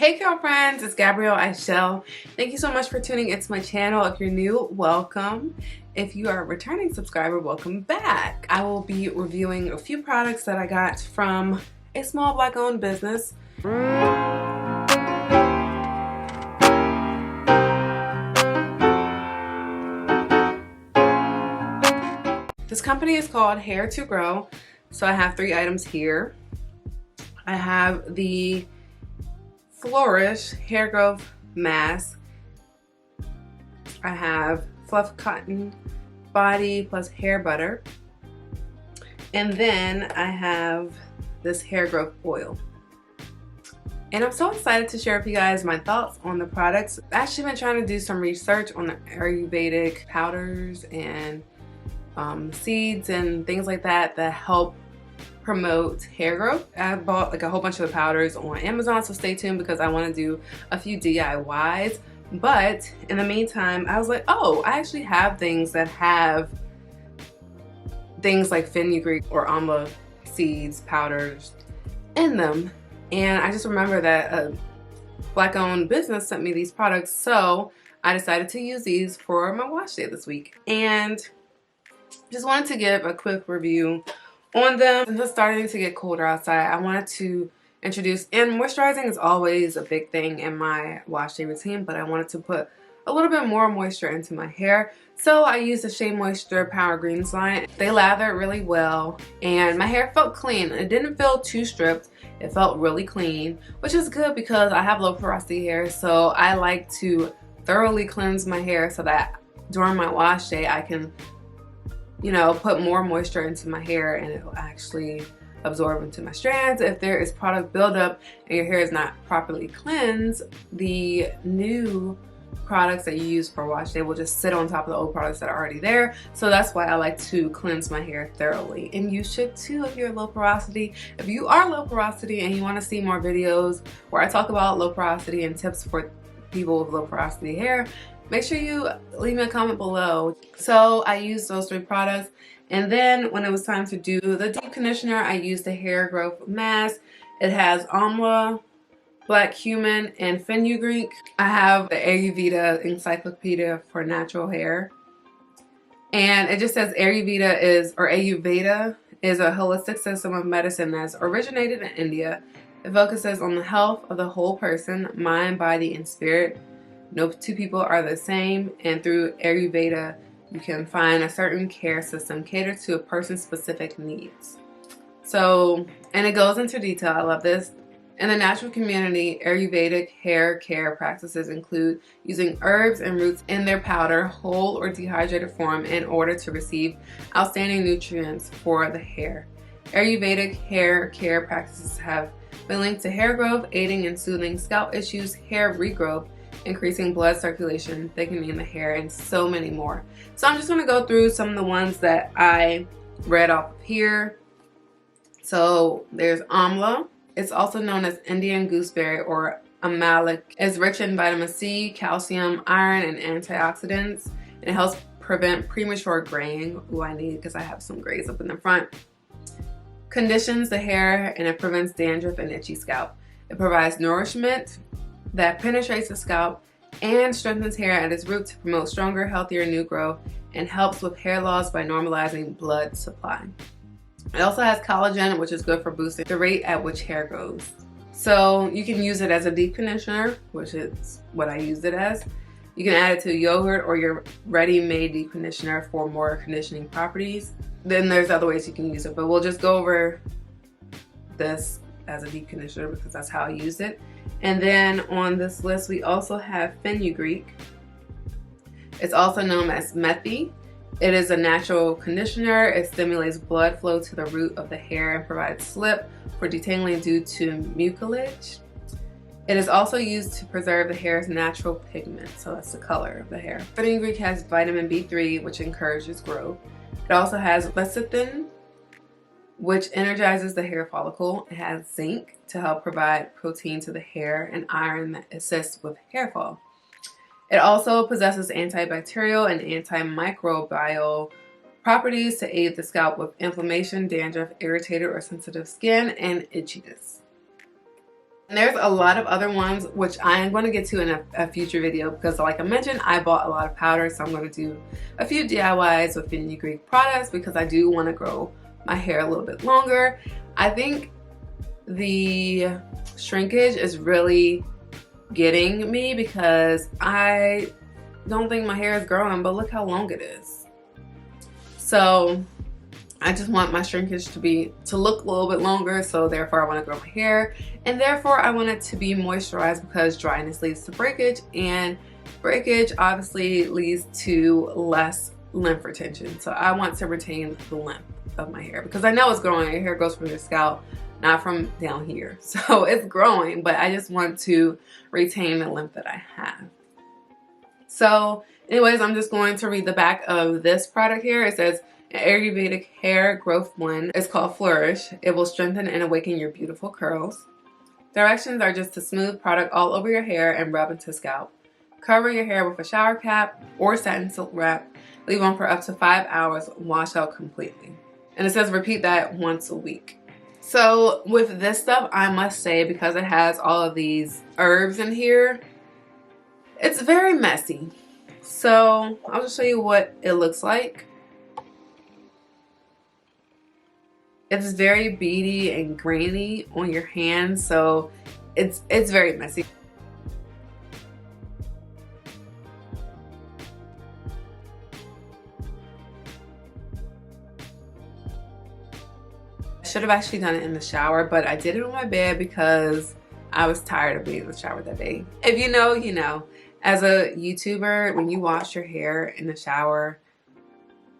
Hey girlfriends, it's Gabrielle Ishell. Thank you so much for tuning into my channel. If you're new, welcome. If you are a returning subscriber, welcome back. I will be reviewing a few products that I got from a small black owned business. This company is called Hair to Grow. So I have 3 items here. I have the Flourish hair growth mask. I have fluff cotton body plus hair butter. And then I have this hair growth oil. And I'm so excited to share with you guys my thoughts on the products. I've actually been trying to do some research on the Ayurvedic powders and seeds and things like that that help promote hair growth. I bought like a whole bunch of the powders on Amazon, so stay tuned because I want to do a few DIYs. But in the meantime, I was like, oh, I actually have things that have things like Fenugreek or amla seeds powders in them. And I just remember that a black owned business sent me these products, so I decided to use these for my wash day this week. And just wanted to give a quick review on them. Since it's starting to get colder outside, I wanted to introduce, and moisturizing is always a big thing in my wash day routine, but I wanted to put a little bit more moisture into my hair. So I used the Shea Moisture Power Greens line. They lather really well and my hair felt clean. It didn't feel too stripped. It felt really clean, which is good because I have low porosity hair, so I like to thoroughly cleanse my hair so that during my wash day I can, you know, put more moisture into my hair and it will actually absorb into my strands. If there is product buildup and your hair is not properly cleansed, the new products that you use for wash day will just sit on top of the old products that are already there. So that's why I like to cleanse my hair thoroughly, and you should too if you're low porosity. If you are low porosity and you want to see more videos where I talk about low porosity and tips for people with low porosity hair, make sure you leave me a comment below. So I used those 3 products, and then when it was time to do the deep conditioner, I used the hair growth mask. It has amla, black cumin, and fenugreek. I have the Ayurveda encyclopedia for natural hair, and it just says Ayurveda is a holistic system of medicine that's originated in India. It focuses on the health of the whole person, mind, body, and spirit. No 2 people are the same, and through Ayurveda, you can find a certain care system catered to a person's specific needs. So, and it goes into detail. I love this. In the natural community, Ayurvedic hair care practices include using herbs and roots in their powder, whole or dehydrated form in order to receive outstanding nutrients for the hair. Ayurvedic hair care practices have been linked to hair growth, aiding in soothing scalp issues, hair regrowth, increasing blood circulation, thickening the hair, and so many more. So I'm just going to go through some of the ones that I read off of here. So there's amla. It's also known as Indian gooseberry or amalic. It's rich in vitamin C, calcium, iron, and antioxidants. And it helps prevent premature graying. Ooh, I need it because I have some grays up in the front. Conditions the hair, and it prevents dandruff and itchy scalp. It provides nourishment that penetrates the scalp and strengthens hair at its root to promote stronger, healthier new growth, and helps with hair loss by normalizing blood supply. It also has collagen, which is good for boosting the rate at which hair grows. So you can use it as a deep conditioner, which is what I used it as. You can add it to yogurt or your ready-made deep conditioner for more conditioning properties. Then there's other ways you can use it, but we'll just go over this as a deep conditioner because that's how I used it. And then on this list we also have fenugreek. It's also known as methi. It is a natural conditioner. It stimulates blood flow to the root of the hair and provides slip for detangling due to mucilage. It is also used to preserve the hair's natural pigment, so that's the color of the hair. Fenugreek has vitamin B3, which encourages growth. It also has lecithin, which energizes the hair follicle. It has zinc to help provide protein to the hair, and iron that assists with hair fall. It also possesses antibacterial and antimicrobial properties to aid the scalp with inflammation, dandruff, irritated or sensitive skin, and itchiness. And there's a lot of other ones which I am going to get to in a future video, because like I mentioned, I bought a lot of powder, so I'm going to do a few DIYs with Fenugreek products because I do want to grow my hair a little bit longer. I think the shrinkage is really getting me because I don't think my hair is growing, but look how long it is. So I just want my shrinkage to look a little bit longer, so therefore I want to grow my hair, and therefore I want it to be moisturized because dryness leads to breakage, and breakage obviously leads to less lymph retention. So I want to retain the lymph of my hair because I know it's growing. Your hair grows from your scalp, not from down here. So it's growing, but I just want to retain the lymph that I have. So anyways, I'm just going to read the back of this product here. It says, an Ayurvedic hair growth blend. It's called Flourish. It will strengthen and awaken your beautiful curls. Directions are just to smooth product all over your hair and rub into scalp. Cover your hair with a shower cap or satin silk wrap. Leave on for up to 5 hours. Wash out completely. And it says repeat that once a week. So with this stuff, I must say, because it has all of these herbs in here, it's very messy. So I'll just show you what it looks like. It's very beady and grainy on your hands, so it's very messy. I should have actually done it in the shower, but I did it on my bed because I was tired of being in the shower that day. If you know, you know. As a YouTuber, when you wash your hair in the shower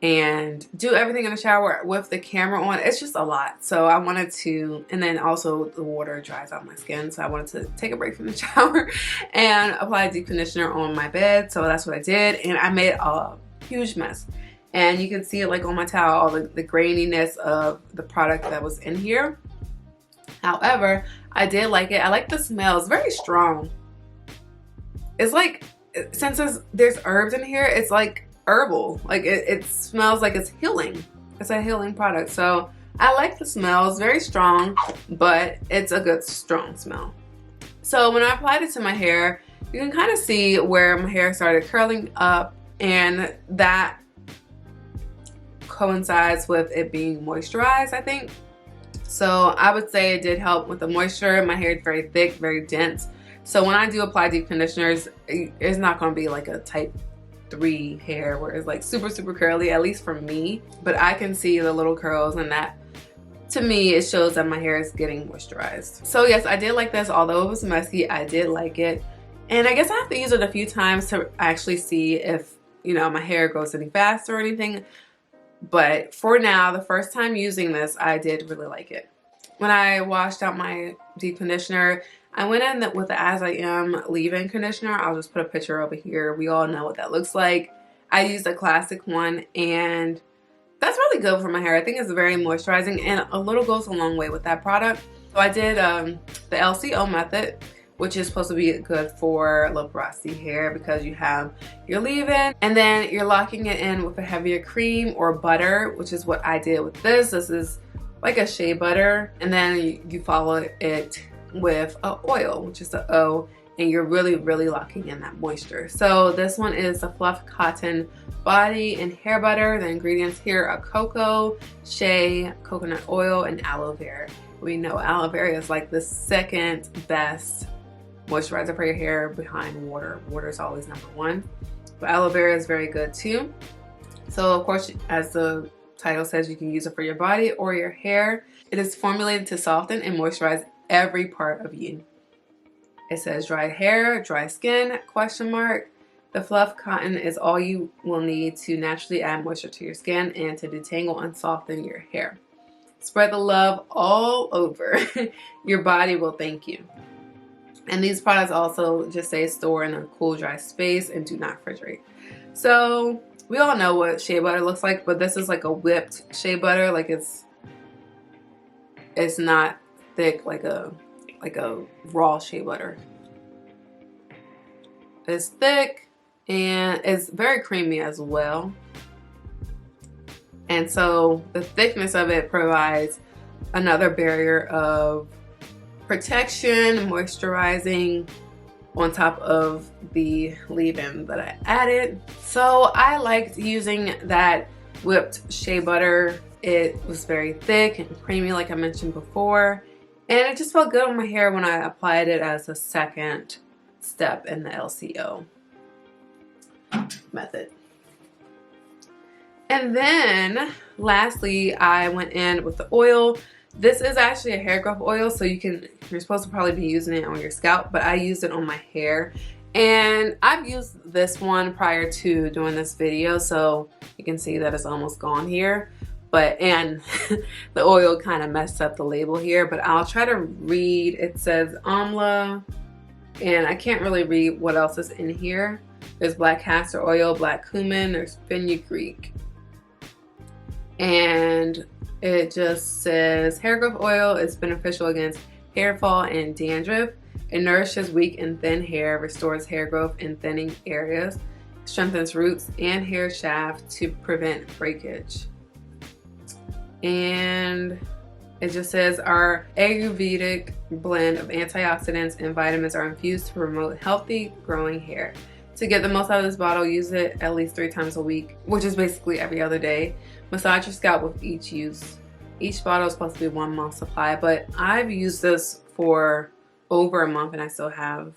and do everything in the shower with the camera on, it's just a lot. So I wanted to, and then also the water dries out my skin, so I wanted to take a break from the shower and apply deep conditioner on my bed. So that's what I did, and I made a huge mess. And you can see it like on my towel, all the graininess of the product that was in here. However, I did like it. I like the smell. It's very strong. It's like, since there's herbs in here, it's like herbal. Like it smells like it's healing. It's a healing product. So I like the smell. It's very strong, but it's a good strong smell. So when I applied it to my hair, you can kind of see where my hair started curling up, and that coincides with it being moisturized, I think. So I would say it did help with the moisture. My hair is very thick, very dense. So when I do apply deep conditioners, it's not going to be like a type 3 hair where it's like super curly, at least for me. But I can see the little curls, and that, to me, it shows that my hair is getting moisturized. So yes, I did like this. Although it was messy, I did like it. And I guess I have to use it a few times to actually see if, you know, my hair grows any faster or anything. But for now, the first time using this, I did really like it. When I washed out my deep conditioner, I went in with the As I Am leave-in conditioner. I'll just put a picture over here. We all know what that looks like. I used a classic one, and that's really good for my hair. I think it's very moisturizing, and a little goes a long way with that product. So I did the LCO method, which is supposed to be good for low porosity hair because you have your leave-in, and then you're locking it in with a heavier cream or butter, which is what I did with this. This is like a shea butter, and then you follow it with a oil, which is the O, and you're really locking in that moisture. So this one is the Fluff Cotton Body and Hair Butter. The ingredients here are cocoa, shea, coconut oil, and aloe vera. We know aloe vera is like the second best moisturizer for your hair behind water. Water is always number one, but aloe vera is very good too. So of course, as the title says, you can use it for your body or your hair. It is formulated to soften and moisturize every part of you. It says dry hair, dry skin, question mark. The Fluff Cotton is all you will need to naturally add moisture to your skin and to detangle and soften your hair. Spread the love all over. Your body will thank you. And these products also just say store in a cool, dry space and do not refrigerate. So we all know what shea butter looks like, but this is like a whipped shea butter. Like it's not thick like a raw shea butter. It's thick and it's very creamy as well. And so the thickness of it provides another barrier of protection, moisturizing on top of the leave-in that I added. So I liked using that whipped shea butter. It was very thick and creamy like I mentioned before, and it just felt good on my hair when I applied it as a second step in the LCO method. And then lastly, I went in with the oil. This is actually a hair growth oil, so you're supposed to probably be using it on your scalp, but I used it on my hair. And I've used this one prior to doing this video, so you can see that it's almost gone here. And the oil kind of messed up the label here, but I'll try to read. It says amla, and I can't really read what else is in here. There's black castor oil, black cumin, there's fenugreek. And it just says hair growth oil is beneficial against hair fall and dandruff. It nourishes weak and thin hair, restores hair growth in thinning areas, strengthens roots and hair shaft to prevent breakage. And it just says our Ayurvedic blend of antioxidants and vitamins are infused to promote healthy growing hair. To get the most out of this bottle, use it at least 3 times a week, which is basically every other day. Massage your scalp with each use. Each bottle is supposed to be 1 month supply, but I've used this for over a month and I still have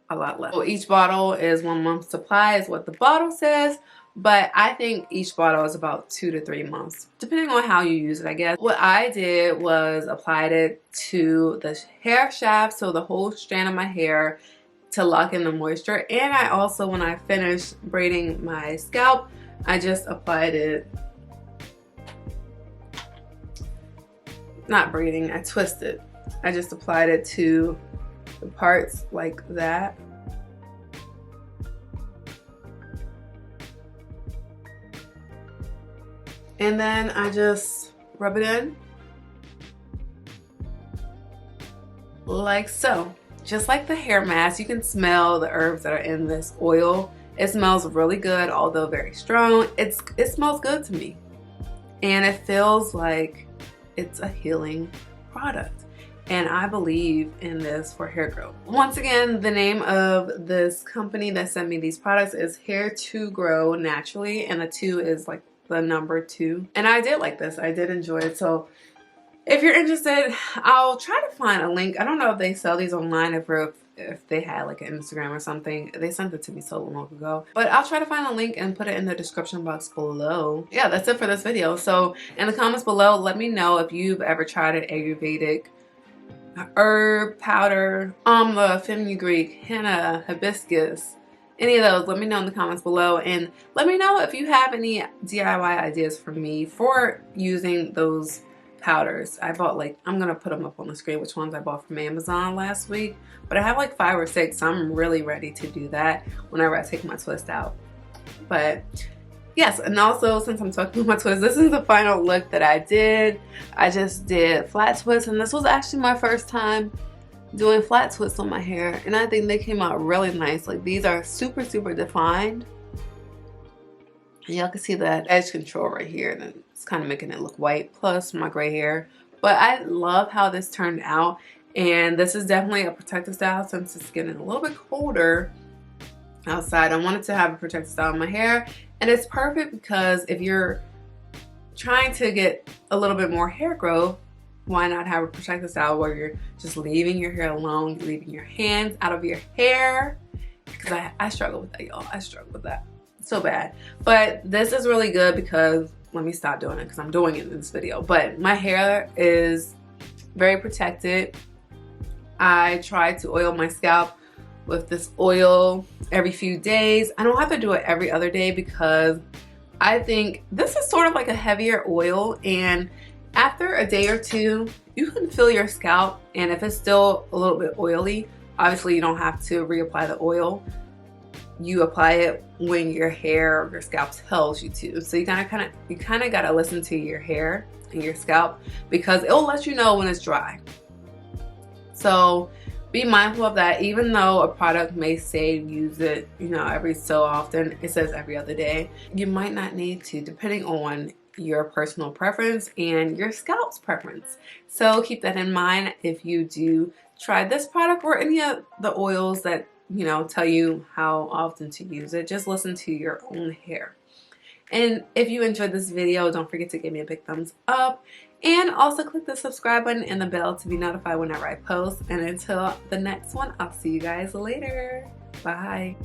a lot left. So each bottle is 1 month supply is what the bottle says, but I think each bottle is about 2 to 3 months, depending on how you use it, I guess. What I did was applied it to the hair shaft, so the whole strand of my hair, to lock in the moisture. And I also, when I finished braiding my scalp, I just applied it, not braiding, I twisted. I just applied it to the parts like that. And then I just rub it in like so. Just like the hair mask, you can smell the herbs that are in this oil. It smells really good, although very strong. It smells good to me. And it feels like it's a healing product. And I believe in this for hair growth. Once again, the name of this company that sent me these products is Hair to Grow Naturally. And the 2 is like the number 2. And I did like this. I did enjoy it. So if you're interested, I'll try to find a link. I don't know if they sell these online, if they had like an Instagram or something. They sent it to me so long ago. But I'll try to find a link and put it in the description box below. Yeah, that's it for this video. So in the comments below, let me know if you've ever tried an Ayurvedic herb powder, amla, fenugreek, henna, hibiscus, any of those. Let me know in the comments below, and let me know if you have any DIY ideas for me for using those powders. I bought like, I'm gonna put them up on the screen which ones I bought from Amazon last week, but I have like 5 or 6, so I'm really ready to do that whenever I take my twist out. But yes, and also since I'm talking about my twist, this is the final look that I did. I just did flat twists, and this was actually my first time doing flat twists on my hair, and I think they came out really nice. Like, these are super defined, and y'all can see that edge control right here, and it's kind of making it look white, plus my gray hair. But I love how this turned out, and this is definitely a protective style since it's getting a little bit colder outside. I wanted to have a protective style in my hair, and it's perfect because if you're trying to get a little bit more hair growth, why not have a protective style where you're just leaving your hair alone, leaving your hands out of your hair? Because I struggle with that, y'all. I struggle with that so bad. But this is really good because, let me stop doing it because I'm doing it in this video. But my hair is very protected. I try to oil my scalp with this oil every few days. I don't have to do it every other day because I think this is sort of like a heavier oil, and after a day or 2, you can feel your scalp, and if it's still a little bit oily, obviously you don't have to reapply the oil. You apply it when your hair or your scalp tells you to. So you kind of gotta listen to your hair and your scalp, because it'll let you know when it's dry. So be mindful of that. Even though a product may say use it, you know, every so often, it says every other day, you might not need to, depending on your personal preference and your scalp's preference. So keep that in mind if you do try this product or any of the oils that, you know, tell you how often to use it. Just listen to your own hair. And if you enjoyed this video, don't forget to give me a big thumbs up. And also click the subscribe button and the bell to be notified whenever I post. And until the next one, I'll see you guys later. Bye.